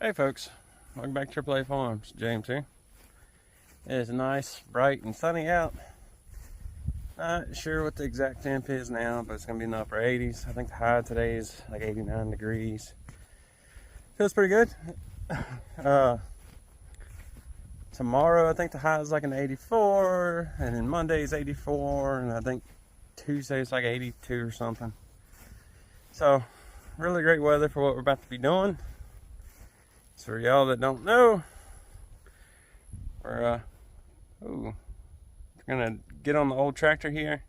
Hey folks, welcome back to AAA Farms. James here. It is nice, bright, and sunny out. Not sure what the exact temp is now, but it's going to be in the upper 80s. I think the high today is like 89 degrees. Feels pretty good. Tomorrow I think the high is like an 84, and then Monday is 84, and I think Tuesday is like 82 or something. So, really great weather for what we're about to be doing. So for y'all that don't know, we're gonna get on the old tractor here.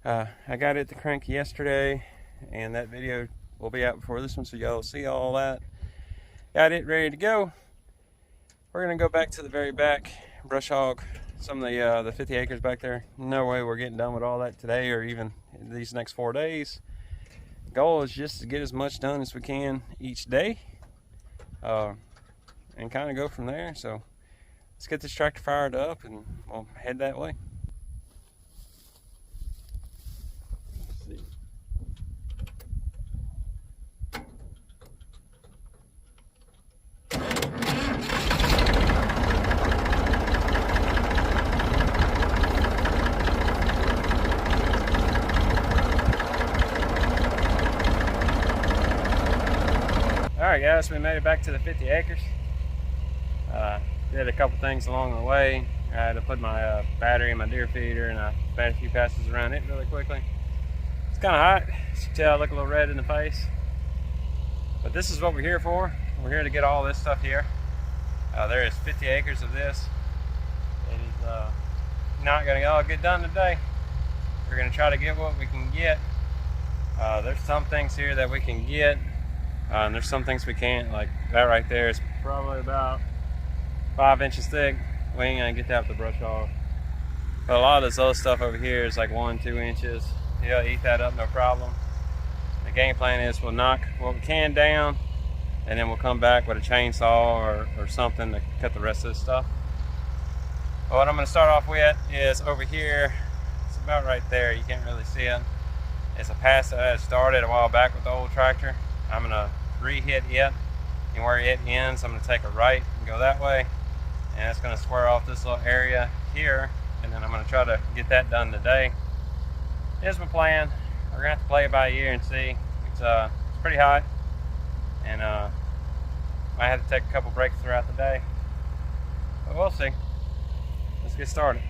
I got it to crank yesterday, and that video will be out before this one, so y'all will see all that. Got it ready to go. We're gonna go back to the very back, brush hog some of the 50 acres back there. No way we're getting done with all that today or even these next 4 days. Goal is just to get as much done as we can each day. And kind of go from there. So let's get this tractor fired up and we'll head that way. Let's see. Alright guys, we made it back to the 50 acres. Did a couple things along the way. I had to put my battery in my deer feeder, and I made a few passes around it really quickly. It's kind of hot. As you can tell, I look a little red in the face. But this is what we're here for. We're here to get all this stuff here. There is 50 acres of this. It is not going to all get done today. We're going to try to get what we can get. There's some things here that we can get. And there's some things we can't, like that right there is probably about 5 inches thick. We ain't gonna get that with the brush hog. But a lot of this other stuff over here is like 1-2 inches. He'll eat that up, no problem. The game plan is we'll knock what we can down, and then we'll come back with a chainsaw or something to cut the rest of this stuff. But what I'm gonna start off with is over here. It's about right there. You can't really see it. It's a pass that I had started a while back with the old tractor. I'm gonna re-hit it, and where it ends, I'm gonna take a right and go that way, and it's gonna square off this little area here, and then I'm gonna try to get that done today. Here's my plan. We're gonna have to play it by ear and see. It's pretty hot, and might have to take a couple breaks throughout the day, but we'll see. Let's get started.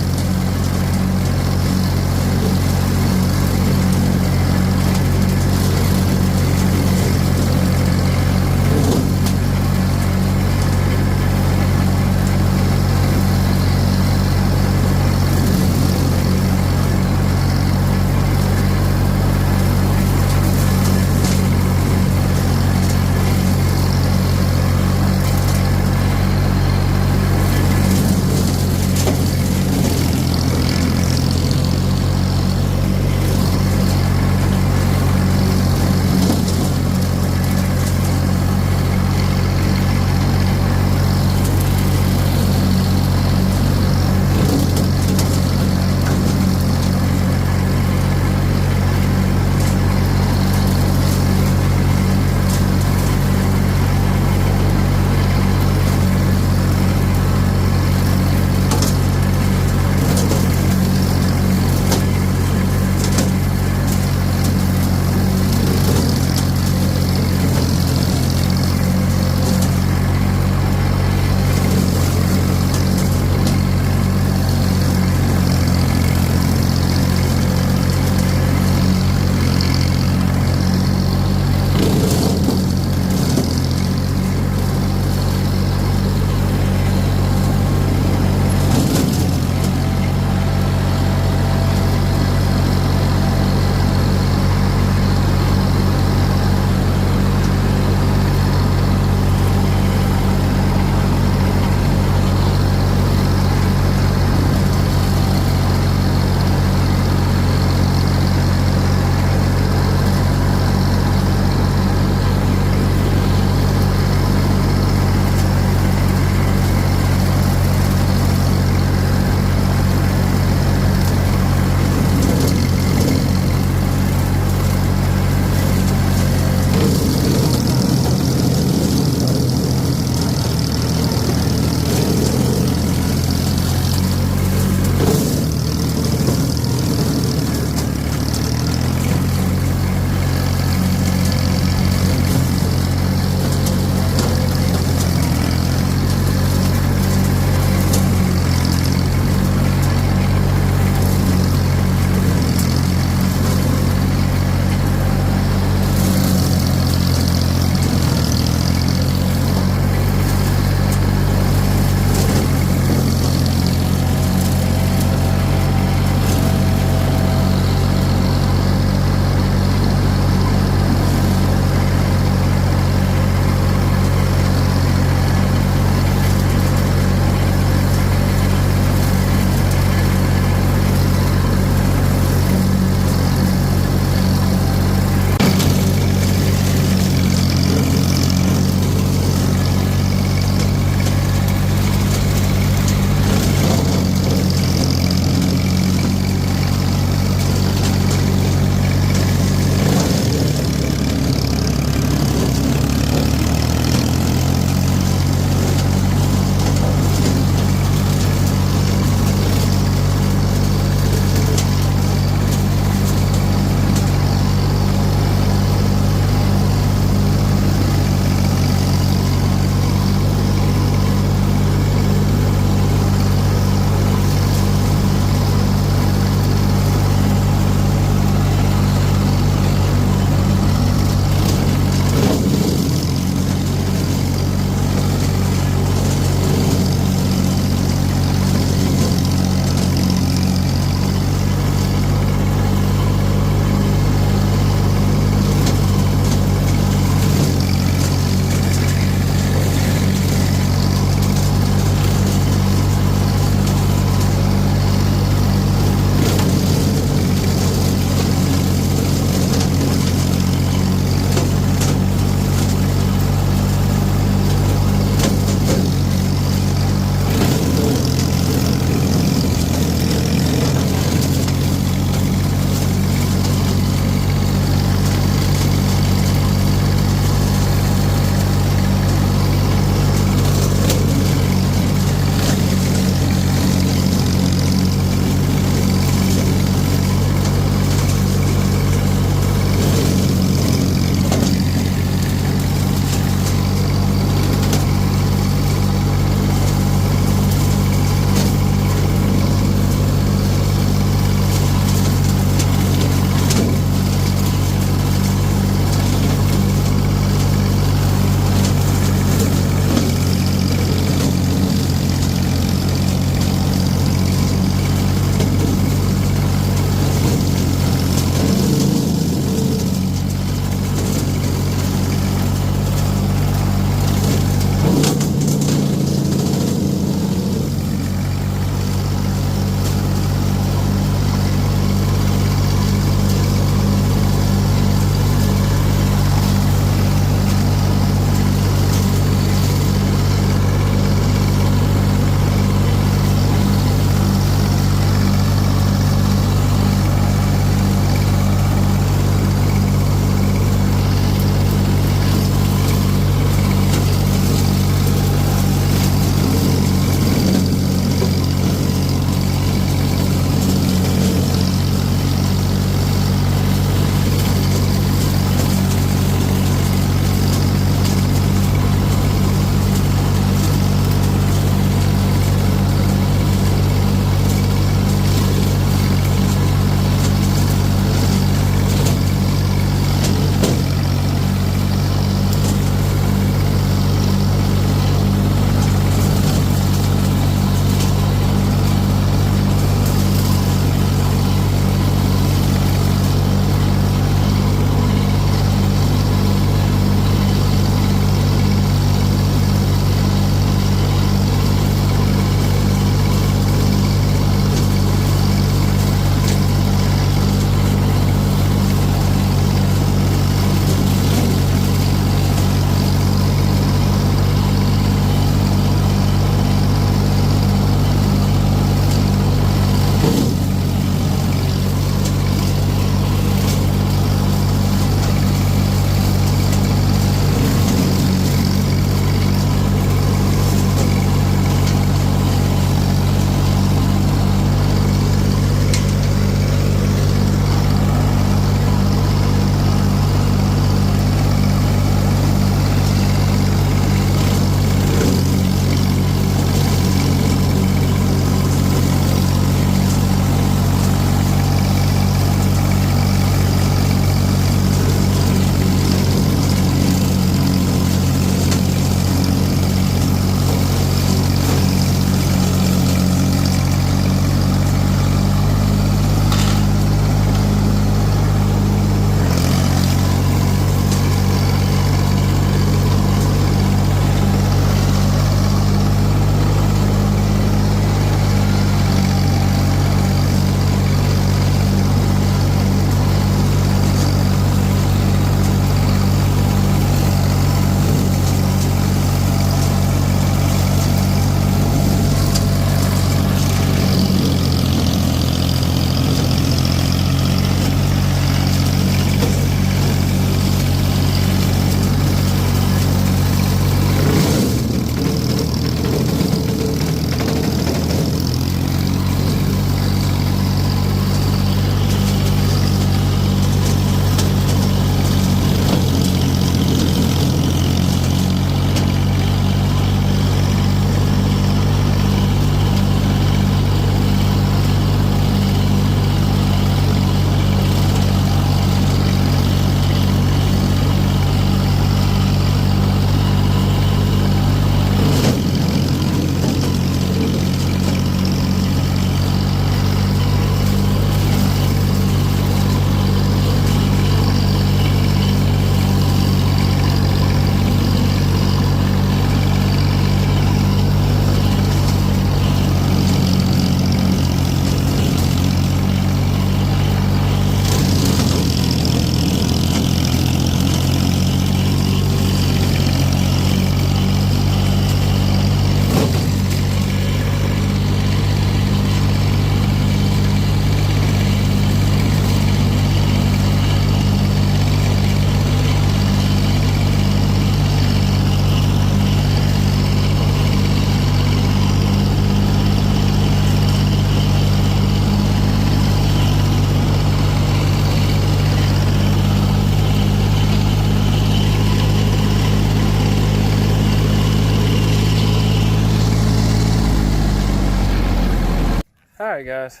Alright guys,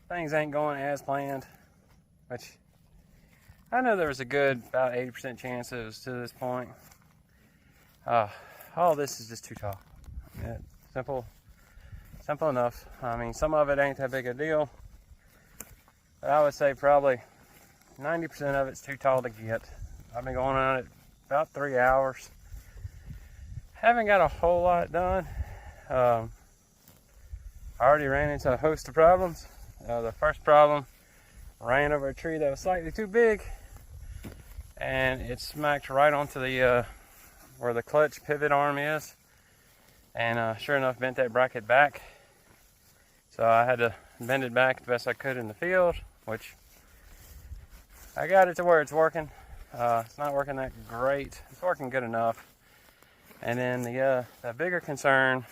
things ain't going as planned, which I know there was a good about 80% chance it was to this point. All this is just too tall. Yeah, simple enough. I mean, some of it ain't that big a deal, but I would say probably 90% of it's too tall to get. I've been going on it about 3 hours. Haven't got a whole lot done. I already ran into a host of problems. The first problem, ran over a tree that was slightly too big, and it smacked right onto the where the clutch pivot arm is, and sure enough bent that bracket back. So I had to bend it back the best I could in the field, which I got it to where it's working. It's not working that great. It's working good enough. And then the bigger concern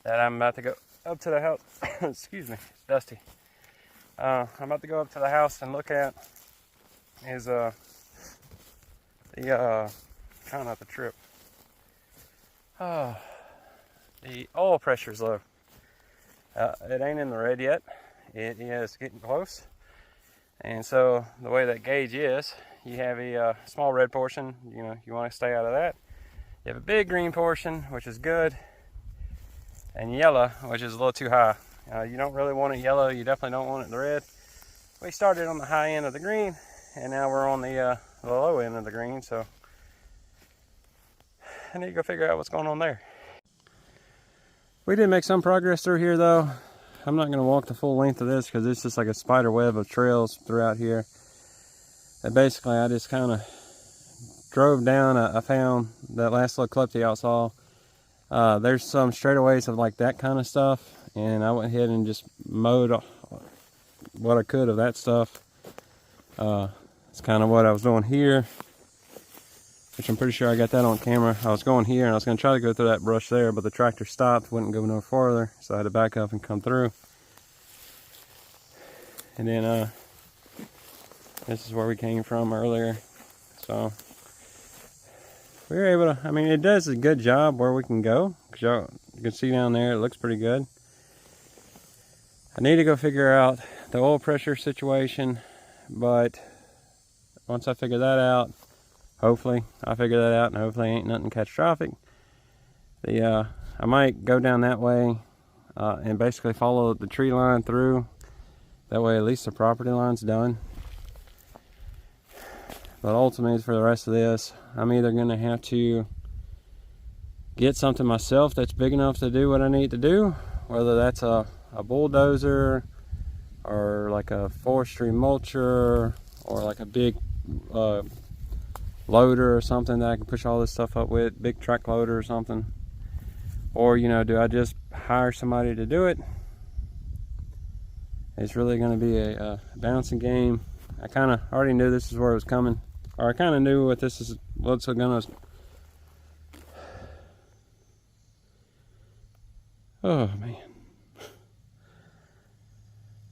that I'm about to go up to the house, excuse me, it's dusty. I'm about to go up to the house and look at is trying not to trip. The oil pressure's low. It ain't in the red yet. It is getting close. And so the way that gauge is, you have a small red portion, you know, you want to stay out of that. You have a big green portion, which is good, and yellow, which is a little too high. You don't really want it yellow, you definitely don't want it in the red. We started on the high end of the green, and now we're on the low end of the green, so I need to go figure out what's going on there. We did make some progress through here though. I'm not going to walk the full length of this because it's just like a spider web of trails throughout here. And basically I just kind of drove down. I found that last little clip that y'all saw. There's some straightaways of like that kind of stuff, and I went ahead and just mowed what I could of that stuff. It's kind of what I was doing here, which I'm pretty sure I got that on camera. I was going here and I was going to try to go through that brush there, but the tractor stopped, wouldn't go no farther, so I had to back up and come through. And then this is where we came from earlier. So we were able to, I mean, it does a good job where we can go, because you can see down there it looks pretty good. I need to go figure out the oil pressure situation, but once I figure that out, hopefully I figure that out and hopefully ain't nothing catastrophic. I might go down that way and basically follow the tree line through. That way at least the property line's done. But ultimately for the rest of this, I'm either going to have to get something myself that's big enough to do what I need to do, whether that's a bulldozer or like a forestry mulcher or like a big loader or something that I can push all this stuff up with, big track loader or something. Or, you know, do I just hire somebody to do it? It's really going to be a bouncing game. I kind of already knew this is where it was coming, or I kind of knew what this is, what's gonna. Oh man,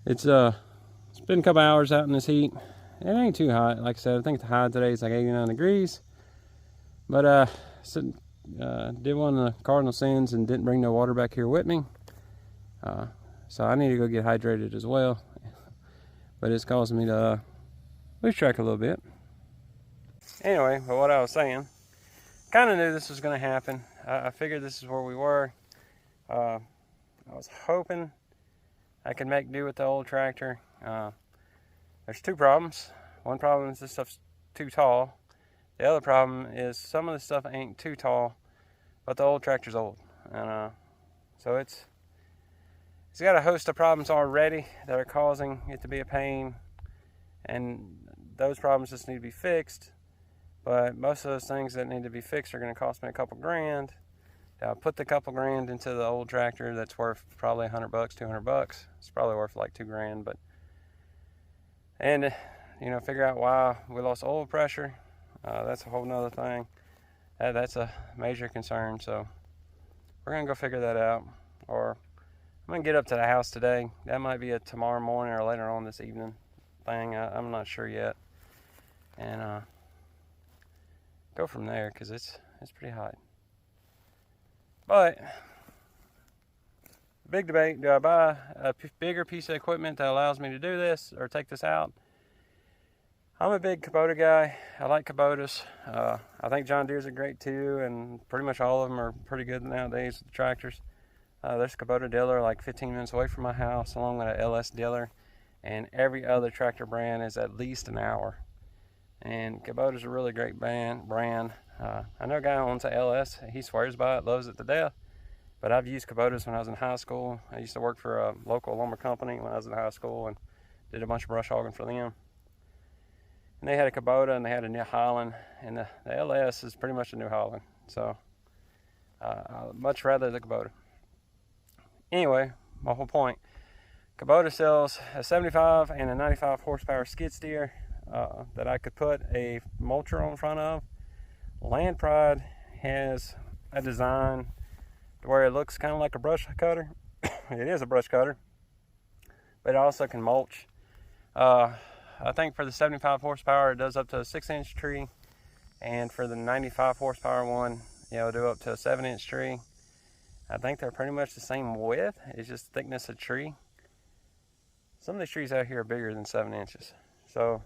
it's been a couple hours out in this heat. It ain't too hot, like I said. I think the high today is like 89 degrees. But did one of the cardinal sins and didn't bring no water back here with me. So I need to go get hydrated as well. But it's causing me to lose track a little bit. Anyway, but what I was saying, kind of knew this was going to happen. I figured this is where we were. I was hoping I could make do with the old tractor. There's two problems. One problem is this stuff's too tall. The other problem is some of the stuff ain't too tall, but the old tractor's old. And so it's got a host of problems already that are causing it to be a pain. And those problems just need to be fixed. But most of those things that need to be fixed are going to cost me a couple grand. I'll put the couple grand into the old tractor that's worth probably $100, $200. It's probably worth like 2 grand, but and you know, figure out why we lost oil pressure. That's a whole nother thing. That's a major concern. So we're gonna go figure that out, or I'm gonna get up to the house today. That might be a tomorrow morning or later on this evening thing. I'm not sure yet, and go from there because it's pretty hot. But big debate. Do I buy a bigger piece of equipment that allows me to do this or take this out? I'm a big Kubota guy. I like Kubotas. I think John Deere's are great too, and pretty much all of them are pretty good nowadays with the tractors. There's a Kubota dealer like 15 minutes away from my house, along with an LS dealer, and every other tractor brand is at least an hour. And Kubota's a really great brand. I know a guy who owns a LS. He swears by it, loves it to death. But I've used Kubotas when I was in high school. I used to work for a local lumber company when I was in high school and did a bunch of brush hogging for them. And they had a Kubota and they had a New Holland, and the LS is pretty much a New Holland. So I'd much rather the Kubota. Anyway, my whole point, Kubota sells a 75 and a 95 horsepower skid steer that I could put a mulcher on front of. Land Pride has a design to where it looks kind of like a brush cutter. It is a brush cutter, but it also can mulch. I think for the 75 horsepower, it does up to a 6-inch tree, and for the 95 horsepower one, it'll do up to a 7-inch tree. I think they're pretty much the same width. It's just thickness of tree. Some of these trees out here are bigger than 7 inches, so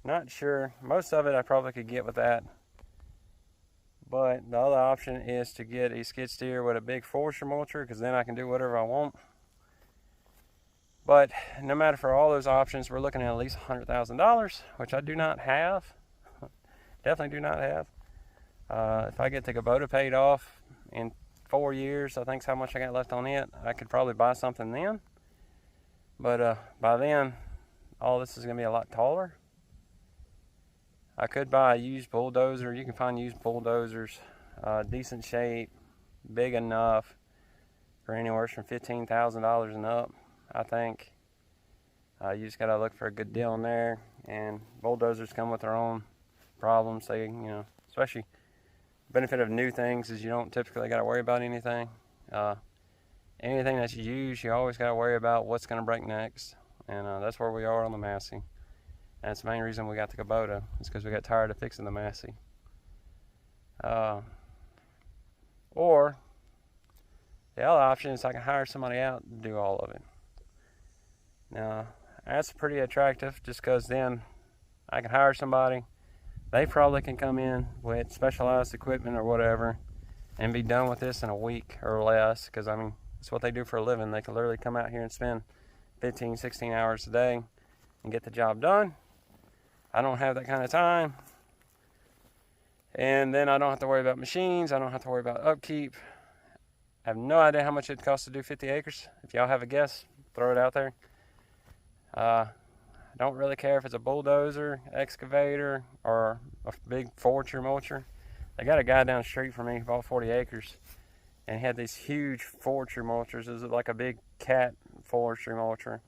not sure. Most of it I probably could get with that. But the other option is to get a skid steer with a big forestry mulcher, because then I can do whatever I want. But no matter, for all those options, we're looking at least $100,000, which I do not have. Definitely do not have. If I get the Kubota paid off in 4 years, I think is how much I got left on it, I could probably buy something then. But by then, all this is going to be a lot taller. I could buy a used bulldozer. You can find used bulldozers, decent shape, big enough, for anywhere from $15,000 and up. I think you just gotta look for a good deal in there. And bulldozers come with their own problems. They, especially benefit of new things is you don't typically gotta worry about anything. Anything that you use, you always gotta worry about what's gonna break next. And that's where we are on the Massey. And it's the main reason we got the Kubota, is because we got tired of fixing the Massey. Or the other option is I can hire somebody out to do all of it. Now, that's pretty attractive, just because then I can hire somebody. They probably can come in with specialized equipment or whatever and be done with this in a week or less, because I mean, it's what they do for a living. They can literally come out here and spend 15, 16 hours a day and get the job done. I don't have that kind of time. And then I don't have to worry about machines. I don't have to worry about upkeep. I have no idea how much it costs to do 50 acres. If y'all have a guess, throw it out there. I don't really care if it's a bulldozer, excavator, or a big forestry mulcher. They got a guy down the street from me who bought 40 acres, and he had these huge forestry mulchers. It was like a big cat forestry mulcher.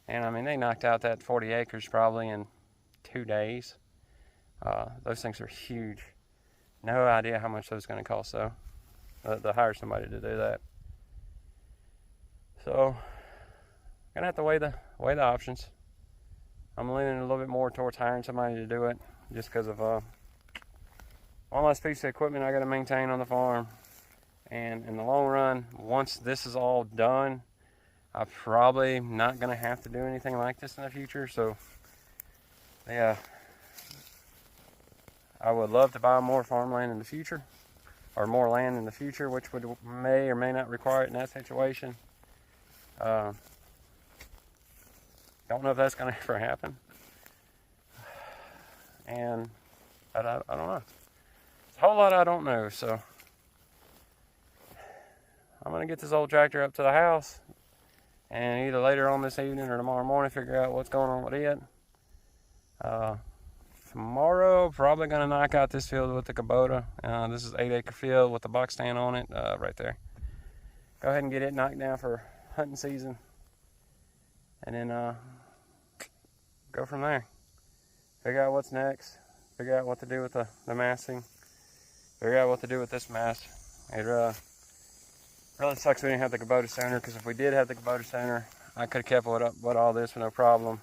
And I mean, they knocked out that 40 acres probably in 2 days. Those things are huge. No idea how much those are going to cost though. To hire somebody to do that. So, gonna have to weigh the options. I'm leaning a little bit more towards hiring somebody to do it, just because of one less piece of equipment I got to maintain on the farm. And in the long run, once this is all done, I'm probably not gonna have to do anything like this in the future. So, yeah, I would love to buy more farmland in the future, or more land in the future, which may or may not require it in that situation. Don't know if that's going to ever happen. And I don't know. It's a whole lot I don't know, so I'm going to get this old tractor up to the house, and either later on this evening or tomorrow morning figure out what's going on with it. Tomorrow, probably going to knock out this field with the Kubota. This is 8-acre field with the box stand on it, right there. Go ahead and get it knocked down for hunting season. And then go from there. Figure out what's next. Figure out what to do with the Massey. Figure out what to do with this mast. It really sucks we didn't have the Kubota sooner, because if we did have the Kubota sooner, I could have kept with all this with no problem.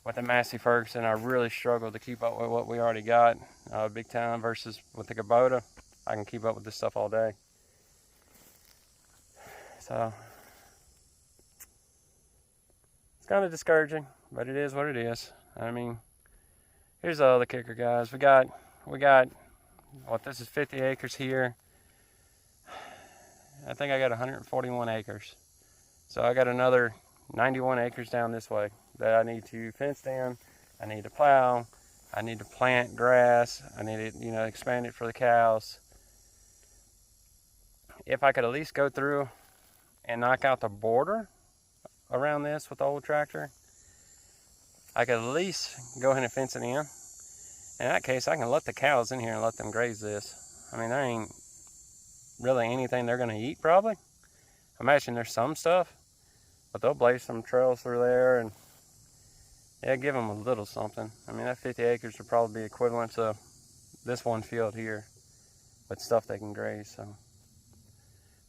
With the Massey Ferguson, I really struggled to keep up with what we already got. Big time versus with the Kubota, I can keep up with this stuff all day. So kind of discouraging, but it is what it is. I mean, here's the other kicker, guys. We got what, this is 50 acres here. I think I got 141 acres. So I got another 91 acres down this way that I need to fence in. I need to plow. I need to plant grass. I need to, expand it for the cows. If I could at least go through and knock out the border around this with the old tractor, I could at least go ahead and fence it in. In that case, I can let the cows in here and let them graze this. I mean, there ain't really anything they're going to eat, probably. I imagine there's some stuff, but they'll blaze some trails through there and, yeah, give them a little something. I mean, that 50 acres would probably be equivalent to this one field here with stuff they can graze. So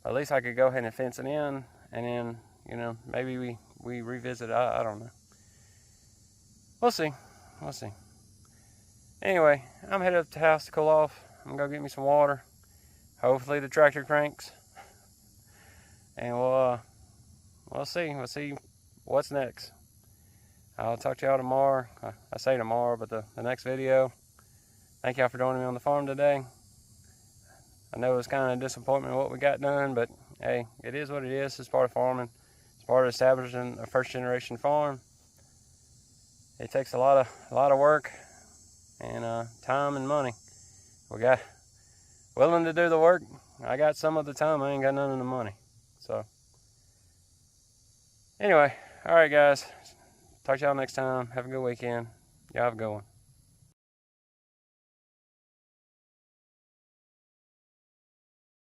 at least I could go ahead and fence it in, and then, maybe we revisit. I don't know. We'll see. We'll see. Anyway, I'm headed up to the house to cool off. I'm going to go get me some water. Hopefully the tractor cranks. And we'll see. We'll see what's next. I'll talk to y'all tomorrow. I say tomorrow, but the next video. Thank y'all for joining me on the farm today. I know it was kind of a disappointment what we got done, but hey, it is what it is. It's part of farming. It's part of establishing a first generation farm. It takes a lot of work and time and money. We got willing to do the work. I got some of the time. I ain't got none of the money. So anyway, all right, guys. Talk to y'all next time. Have a good weekend. Y'all have a good one.